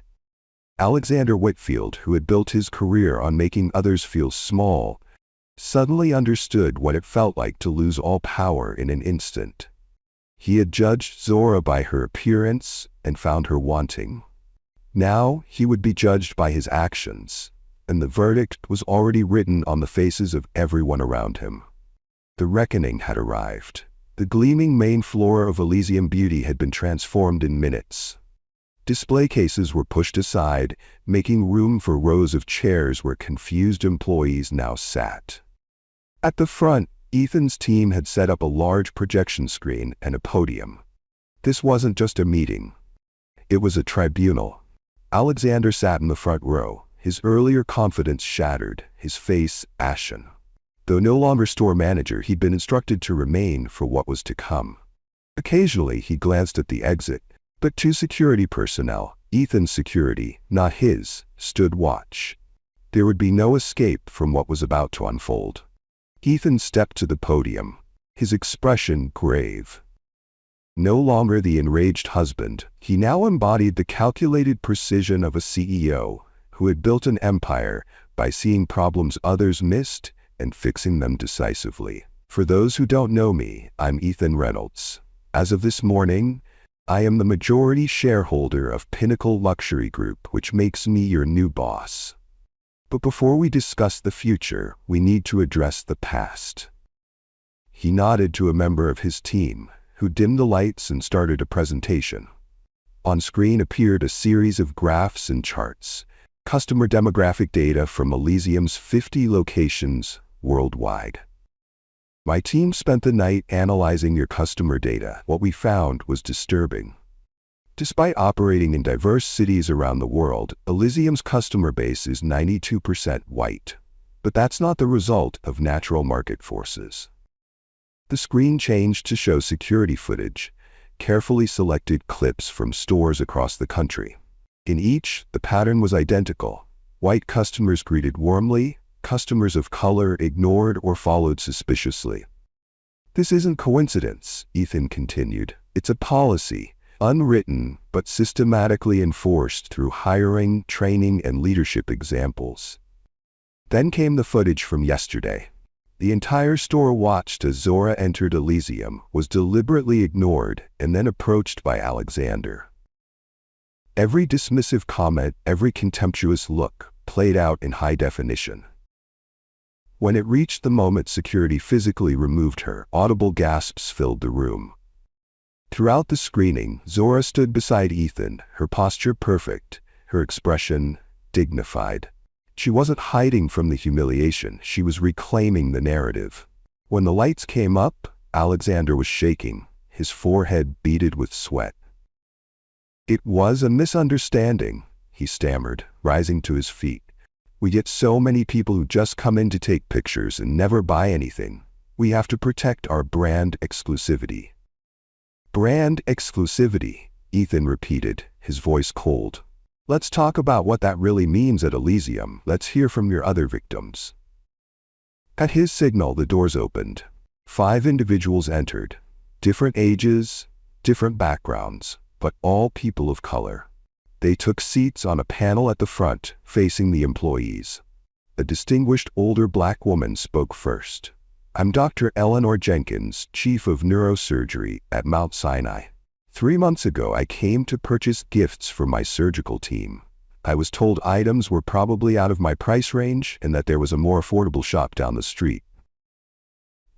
Alexander Whitfield, who had built his career on making others feel small, suddenly understood what it felt like to lose all power in an instant. He had judged Zora by her appearance and found her wanting. Now he would be judged by his actions, and the verdict was already written on the faces of everyone around him. The reckoning had arrived. The gleaming main floor of Elysium Beauty had been transformed in minutes. Display cases were pushed aside, making room for rows of chairs where confused employees now sat. At the front, Ethan's team had set up a large projection screen and a podium. This wasn't just a meeting. It was a tribunal. Alexander sat in the front row, his earlier confidence shattered, his face ashen. Though no longer store manager, he'd been instructed to remain for what was to come. Occasionally, he glanced at the exit, but two security personnel, Ethan's security, not his, stood watch. There would be no escape from what was about to unfold. Ethan stepped to the podium, his expression grave. No longer the enraged husband, he now embodied the calculated precision of a CEO who had built an empire by seeing problems others missed and fixing them decisively. "For those who don't know me, I'm Ethan Reynolds. As of this morning, I am the majority shareholder of Pinnacle Luxury Group, which makes me your new boss. But before we discuss the future, we need to address the past." He nodded to a member of his team, who dimmed the lights and started a presentation. On screen appeared a series of graphs and charts, customer demographic data from Elysium's 50 locations worldwide. "My team spent the night analyzing your customer data. What we found was disturbing. Despite operating in diverse cities around the world, Elysium's customer base is 92% white. But that's not the result of natural market forces." The screen changed to show security footage, carefully selected clips from stores across the country. In each, the pattern was identical. White customers greeted warmly, customers of color ignored or followed suspiciously. "This isn't coincidence," Ethan continued. "It's a policy, unwritten but systematically enforced through hiring, training, and leadership examples." Then came the footage from yesterday. The entire store watched as Zora entered Elysium, was deliberately ignored, and then approached by Alexander. Every dismissive comment, every contemptuous look, played out in high definition. When it reached the moment security physically removed her, audible gasps filled the room. Throughout the screening, Zora stood beside Ethan, her posture perfect, her expression dignified. She wasn't hiding from the humiliation, she was reclaiming the narrative. When the lights came up, Alexander was shaking, his forehead beaded with sweat. "It was a misunderstanding," he stammered, rising to his feet. "We get so many people who just come in to take pictures and never buy anything. We have to protect our brand exclusivity." Brand exclusivity, Ethan repeated, his voice cold. Let's talk about what that really means at Elysium. Let's hear from your other victims. At his signal, the doors opened. 5 individuals entered. Different ages, different backgrounds, but all people of color. They took seats on a panel at the front, facing the employees. A distinguished older black woman spoke first. I'm Dr. Eleanor Jenkins, Chief of Neurosurgery at Mount Sinai. 3 months ago, I came to purchase gifts for my surgical team. I was told items were probably out of my price range and that there was a more affordable shop down the street.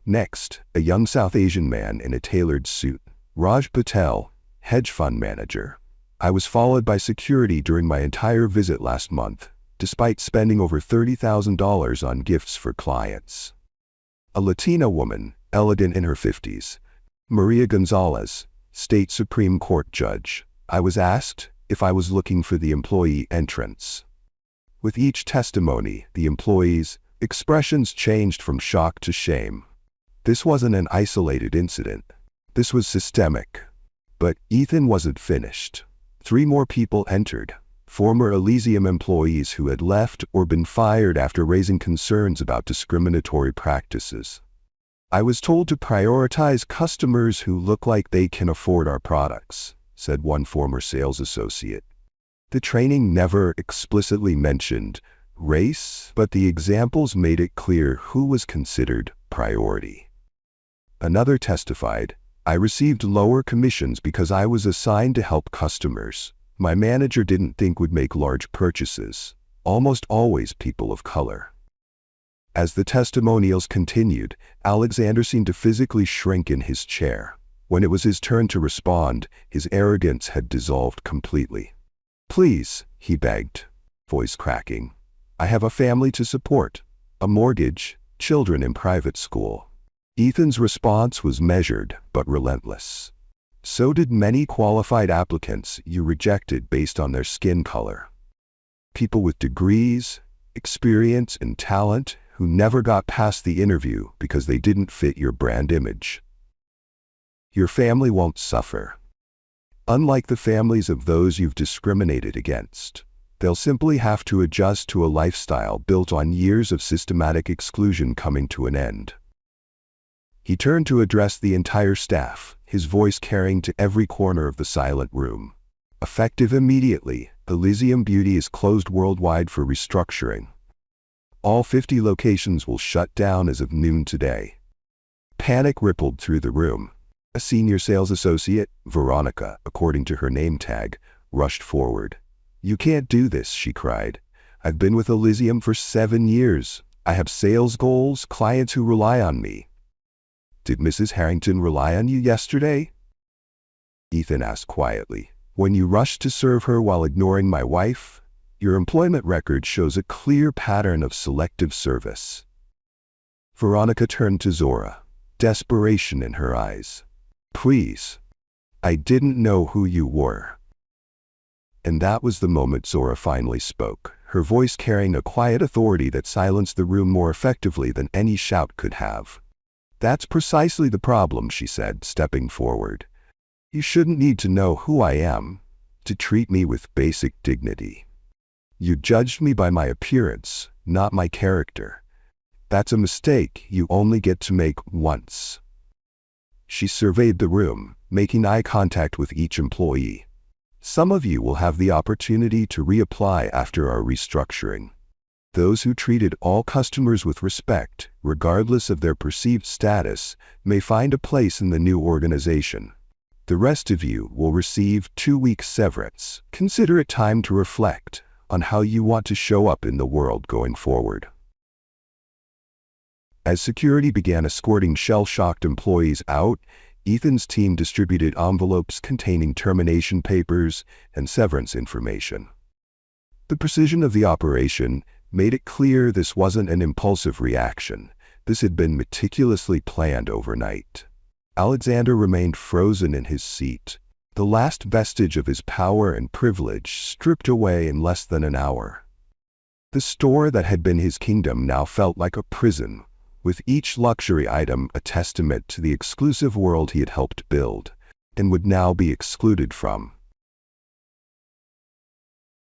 Next, a young South Asian man in a tailored suit. Raj Patel, hedge fund manager. I was followed by security during my entire visit last month, despite spending over $30,000 on gifts for clients. A Latina woman, elegant in her 50s. Maria Gonzalez, State Supreme Court judge. I was asked if I was looking for the employee entrance. With each testimony, the employees' expressions changed from shock to shame. This wasn't an isolated incident. This was systemic. But Ethan wasn't finished. 3 more people entered. Former Elysium employees who had left or been fired after raising concerns about discriminatory practices. I was told to prioritize customers who look like they can afford our products, said one former sales associate. The training never explicitly mentioned race, but the examples made it clear who was considered priority. Another testified, I received lower commissions because I was assigned to help customers. My manager didn't think would make large purchases, almost always people of color. As the testimonials continued, Alexander seemed to physically shrink in his chair. When it was his turn to respond, his arrogance had dissolved completely. Please, he begged, voice cracking. I have a family to support, a mortgage, children in private school. Ethan's response was measured but relentless. So did many qualified applicants you rejected based on their skin color. People with degrees, experience, and talent who never got past the interview because they didn't fit your brand image. Your family won't suffer. Unlike the families of those you've discriminated against, they'll simply have to adjust to a lifestyle built on years of systematic exclusion coming to an end. He turned to address the entire staff, his voice carrying to every corner of the silent room. Effective immediately, Elysium Beauty is closed worldwide for restructuring. All 50 locations will shut down as of noon today. Panic rippled through the room. A senior sales associate, Veronica, according to her name tag, rushed forward. You can't do this, she cried. I've been with Elysium for 7 years. I have sales goals, clients who rely on me. Did Mrs. Harrington rely on you yesterday? Ethan asked quietly. When you rushed to serve her while ignoring my wife, your employment record shows a clear pattern of selective service. Veronica turned to Zora, desperation in her eyes. Please. I didn't know who you were. And that was the moment Zora finally spoke, her voice carrying a quiet authority that silenced the room more effectively than any shout could have. That's precisely the problem, she said, stepping forward. You shouldn't need to know who I am to treat me with basic dignity. You judged me by my appearance, not my character. That's a mistake you only get to make once. She surveyed the room, making eye contact with each employee. Some of you will have the opportunity to reapply after our restructuring. Those who treated all customers with respect, regardless of their perceived status, may find a place in the new organization. The rest of you will receive 2 weeks severance. Consider it time to reflect on how you want to show up in the world going forward. As security began escorting shell-shocked employees out, Ethan's team distributed envelopes containing termination papers and severance information. The precision of the operation made it clear this wasn't an impulsive reaction. This had been meticulously planned overnight. Alexander remained frozen in his seat, the last vestige of his power and privilege stripped away in less than an hour. The store that had been his kingdom now felt like a prison, with each luxury item a testament to the exclusive world he had helped build. and would now be excluded from.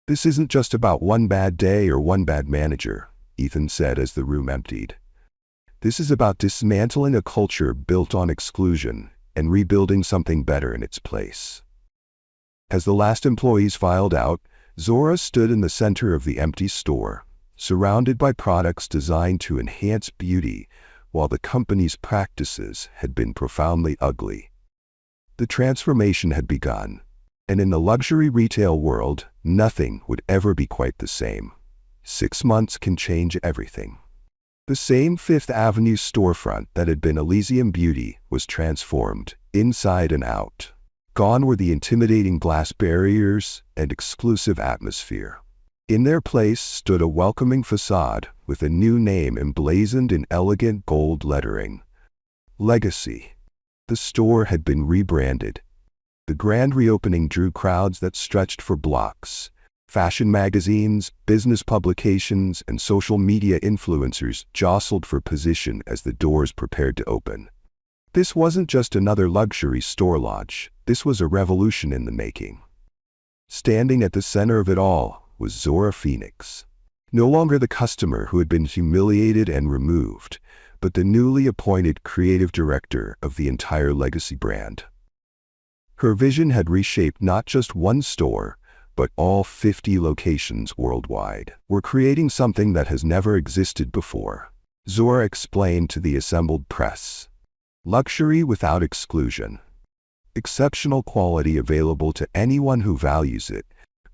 This isn't just about one bad day or one bad manager, Ethan said as the room emptied. This is about dismantling a culture built on exclusion and rebuilding something better in its place. As the last employees filed out, Zora stood in the center of the empty store, surrounded by products designed to enhance beauty, while the company's practices had been profoundly ugly. The transformation had begun, and in the luxury retail world, nothing would ever be quite the same. 6 months can change everything. The same Fifth Avenue storefront that had been Elysium Beauty was transformed, inside and out. Gone were the intimidating glass barriers and exclusive atmosphere. In their place stood a welcoming facade with a new name emblazoned in elegant gold lettering. Legacy. The store had been rebranded. The grand reopening drew crowds that stretched for blocks. Fashion magazines, business publications, and social media influencers jostled for position as the doors prepared to open. This wasn't just another luxury store launch. This was a revolution in the making. Standing at the center of it all was Zora Phoenix. No longer the customer who had been humiliated and removed, but the newly appointed creative director of the entire Legacy brand. Her vision had reshaped not just one store, but all 50 locations worldwide. We're creating something that has never existed before, Zora explained to the assembled press. Luxury without exclusion. Exceptional quality available to anyone who values it,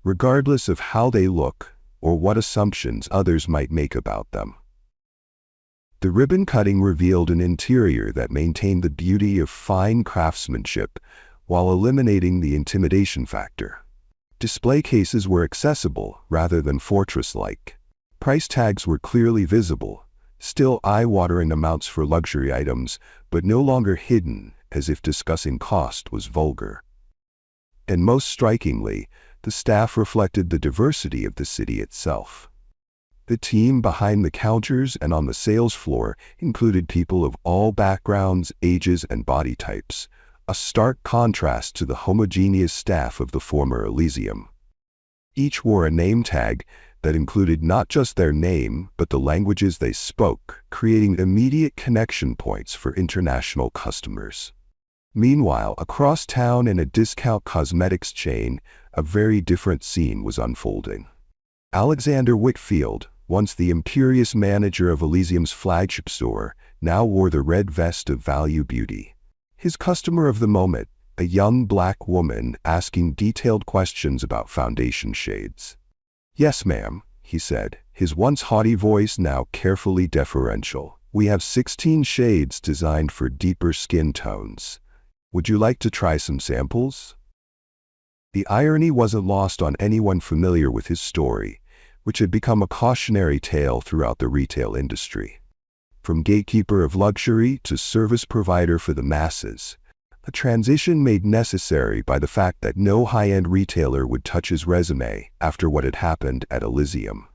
regardless of how they look or what assumptions others might make about them. The ribbon cutting revealed an interior that maintained the beauty of fine craftsmanship while eliminating the intimidation factor. Display cases were accessible rather than fortress-like. Price tags were clearly visible, still eye-watering amounts for luxury items, but no longer hidden as if discussing cost was vulgar. And most strikingly, the staff reflected the diversity of the city itself. The team behind the counters and on the sales floor included people of all backgrounds, ages, and body types, a stark contrast to the homogeneous staff of the former Elysium. Each wore a name tag that included not just their name, but the languages they spoke, creating immediate connection points for international customers. Meanwhile, across town in a discount cosmetics chain, a very different scene was unfolding. Alexander Whitfield, once the imperious manager of Elysium's flagship store, now wore the red vest of Value Beauty. His customer of the moment, a young black woman asking detailed questions about foundation shades. "Yes, ma'am," he said, his once haughty voice now carefully deferential. "We have 16 shades designed for deeper skin tones. Would you like to try some samples?" The irony wasn't lost on anyone familiar with his story, which had become a cautionary tale throughout the retail industry. From gatekeeper of luxury to service provider for the masses, a transition made necessary by the fact that no high-end retailer would touch his resume after what had happened at Elysium.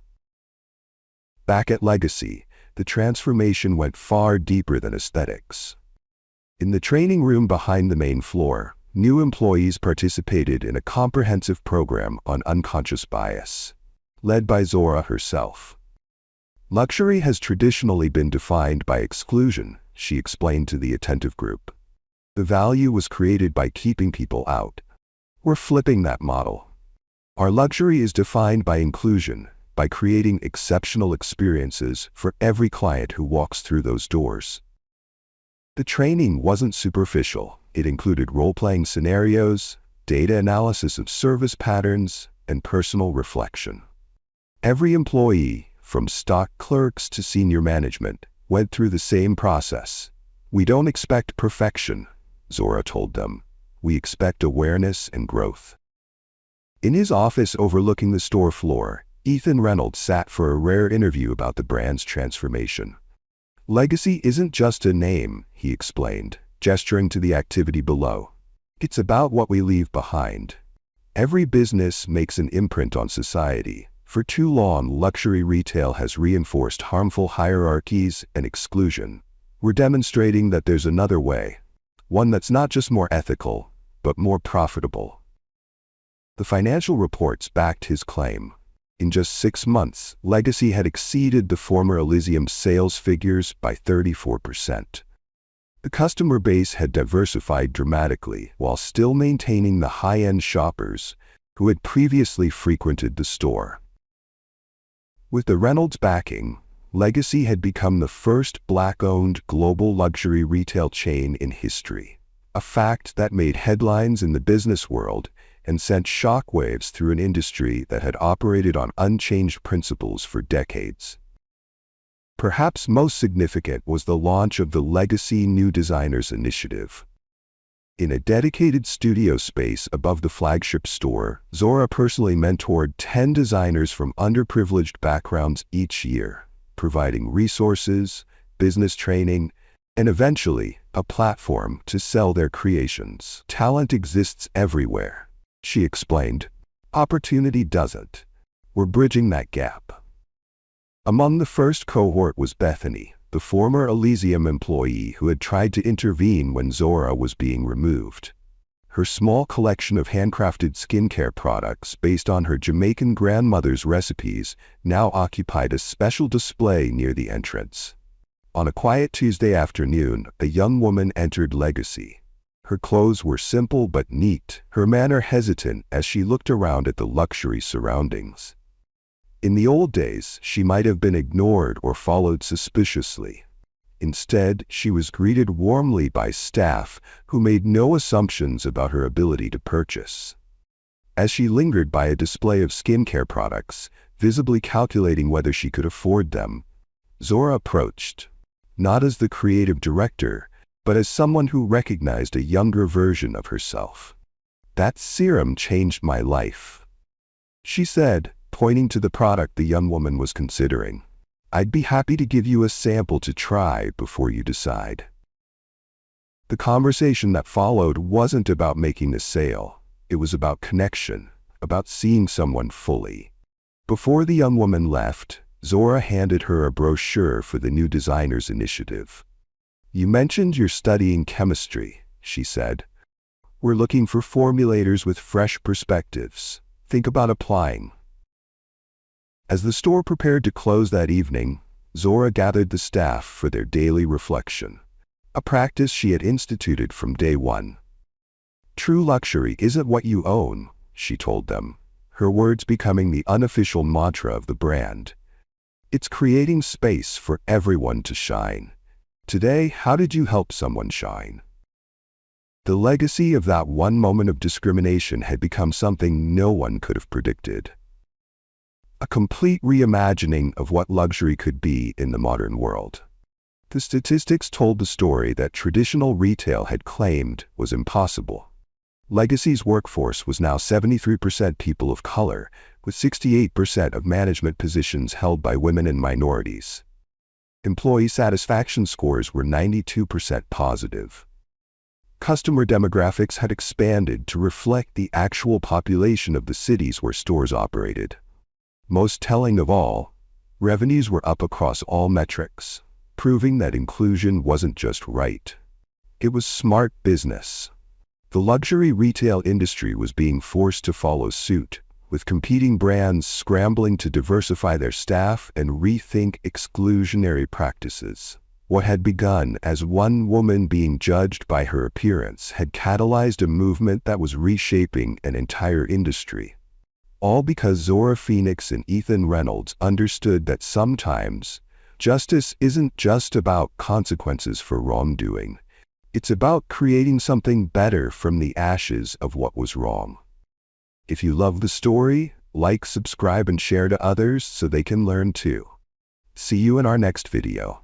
Back at Legacy, the transformation went far deeper than aesthetics. In the training room behind the main floor, new employees participated in a comprehensive program on unconscious bias, led by Zora herself. Luxury has traditionally been defined by exclusion, she explained to the attentive group. The value was created by keeping people out. We're flipping that model. Our luxury is defined by inclusion, by creating exceptional experiences for every client who walks through those doors. The training wasn't superficial. It included role-playing scenarios, data analysis of service patterns, and personal reflection. Every employee, from stock clerks to senior management, went through the same process. "We don't expect perfection," Zora told them. "We expect awareness and growth." In his office overlooking the store floor, Ethan Reynolds sat for a rare interview about the brand's transformation. "Legacy isn't just a name," he explained, gesturing to the activity below. "It's about what we leave behind. Every business makes an imprint on society. For too long, luxury retail has reinforced harmful hierarchies and exclusion. We're demonstrating that there's another way, one that's not just more ethical, but more profitable. The financial reports backed his claim. In just 6 months, Legacy had exceeded the former Elysium's sales figures by 34%. The customer base had diversified dramatically while still maintaining the high-end shoppers who had previously frequented the store. With the Reynolds backing, Legacy had become the first Black-owned global luxury retail chain in history, a fact that made headlines in the business world and sent shockwaves through an industry that had operated on unchanged principles for decades. Perhaps most significant was the launch of the Legacy New Designers Initiative. In a dedicated studio space above the flagship store, Zora personally mentored 10 designers from underprivileged backgrounds each year, providing resources, business training, and eventually a platform to sell their creations. Talent exists everywhere, she explained. Opportunity doesn't. We're bridging that gap. Among the first cohort was Bethany, the former Elysium employee who had tried to intervene when Zora was being removed. Her small collection of handcrafted skincare products based on her Jamaican grandmother's recipes now occupied a special display near the entrance. On a quiet Tuesday afternoon, a young woman entered Legacy. Her clothes were simple but neat, her manner hesitant as she looked around at the luxury surroundings. In the old days, she might have been ignored or followed suspiciously. Instead, she was greeted warmly by staff who made no assumptions about her ability to purchase. As she lingered by a display of skincare products, visibly calculating whether she could afford them, Zora approached, not as the creative director, but as someone who recognized a younger version of herself. "That serum changed my life," she said, pointing to the product the young woman was considering. "I'd be happy to give you a sample to try before you decide." The conversation that followed wasn't about making the sale. It was about connection, about seeing someone fully. Before the young woman left, Zora handed her a brochure for the New Designers Initiative. "You mentioned you're studying chemistry," she said. "We're looking for formulators with fresh perspectives. Think about applying." As the store prepared to close that evening, Zora gathered the staff for their daily reflection, a practice she had instituted from day one. "True luxury isn't what you own," she told them, her words becoming the unofficial mantra of the brand. "It's creating space for everyone to shine." Today, how did you help someone shine? The legacy of that one moment of discrimination had become something no one could have predicted. A complete reimagining of what luxury could be in the modern world. The statistics told the story that traditional retail had claimed was impossible. Legacy's workforce was now 73% people of color, with 68% of management positions held by women and minorities. Employee satisfaction scores were 92% positive. Customer demographics had expanded to reflect the actual population of the cities where stores operated. Most telling of all, revenues were up across all metrics, proving that inclusion wasn't just right. It was smart business. The luxury retail industry was being forced to follow suit, with competing brands scrambling to diversify their staff and rethink exclusionary practices. What had begun as one woman being judged by her appearance had catalyzed a movement that was reshaping an entire industry. All because Zora Phoenix and Ethan Reynolds understood that sometimes justice isn't just about consequences for wrongdoing. It's about creating something better from the ashes of what was wrong. If you love the story, like, subscribe, and share to others so they can learn too. See you in our next video.